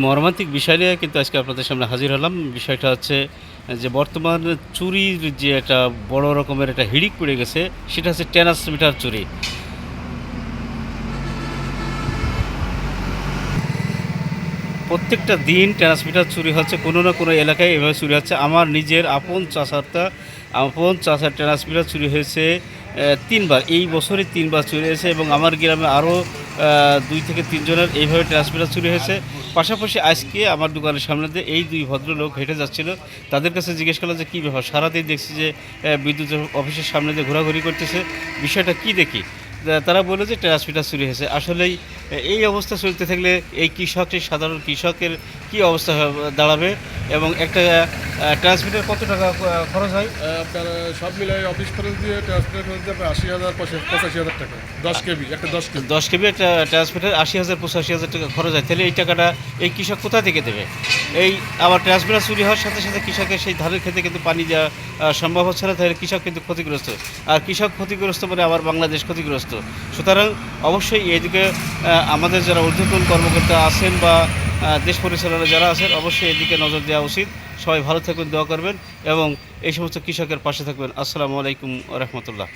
মর্মান্তিক বিষয় নিয়ে কিন্তু আজকে আপনাদের সামনে হাজির হলাম। বিষয়টা হচ্ছে যে বর্তমান চুরির যে একটা বড় রকমের একটা হিড়িক পড়ে গেছে, সেটা হচ্ছে ট্রান্সমিটার চুরি। প্রত্যেকটা দিন ট্রান্সমিটার চুরি হচ্ছে, কোনো না কোনো এলাকায় এভাবে চুরি হচ্ছে। আমার নিজের আপন চাচার ট্রান্সমিটার চুরি হয়েছে ৩ বার। এই বছরে ৩ বার চুরি হয়েছে এবং আমার গ্রামে আরও ২ থেকে ৩ জনের এইভাবে ট্রান্সমিটার চুরি হয়েছে। পাশাপাশি আজকে আমার দোকানের সামনে দিয়ে এই ২ ভদ্রলোক হেঁটে যাচ্ছিল। তাদের কাছে জিজ্ঞেস করলাম যে, "কী ব্যাপার? সারাদিন দেখছি যে বিদ্যুৎ অফিসের সামনে দিয়ে ঘোরাঘুরি করতেছে। বিষয়টা কী দেখি?" তারা বলল যে ট্রান্সমিটার চুরি হয়েছে। আসলেই এই অবস্থা চলতে থাকলে এই সাধারণ কৃষকের কী অবস্থা দাঁড়াবে এবং একটা ট্রান্সমিটার কত টাকা খরচ হয়? আপনার সব মিলাই অফিস খরচ দিয়ে ট্রান্সফার খরচ দিয়ে আপনার ৮০,০০০ ৮৫,০০০ টাকা ১০ কেবি একটা ১০ কেবি। ১০ কেবি একটা ট্রান্সমিটার ৮০,০০০ ৮৫,০০০ টাকা খরচ হয়। তাহলে এই টাকাটা এই কৃষক কোথা থেকে দেবে? এই আবার ট্রান্সমিটার চুরি হওয়ার সাথে সাথে কৃষকের সেই ধানের ক্ষেতে কিন্তু পানি দেওয়া সম্ভব হচ্ছে না। তাহলে কৃষক কিন্তু ক্ষতিগ্রস্ত। আর কৃষক ক্ষতিগ্রস্ত মানে আবার বাংলাদেশ ক্ষতিগ্রস্ত। সুতরাং অবশ্যই এদিকে আমাদের যারা ঊর্ধ্বতন কর্মকর্তা আছেন বা দেশ পরিচালনা যারা আছেন, অবশ্যই এদিকে নজর দেওয়া উচিত। সবাই ভালো থাকবেন, দোয়া করবেন এবং এই সমস্ত কৃষকের পাশে থাকবেন। আসসালামু আলাইকুম ওয়া রাহমাতুল্লাহ।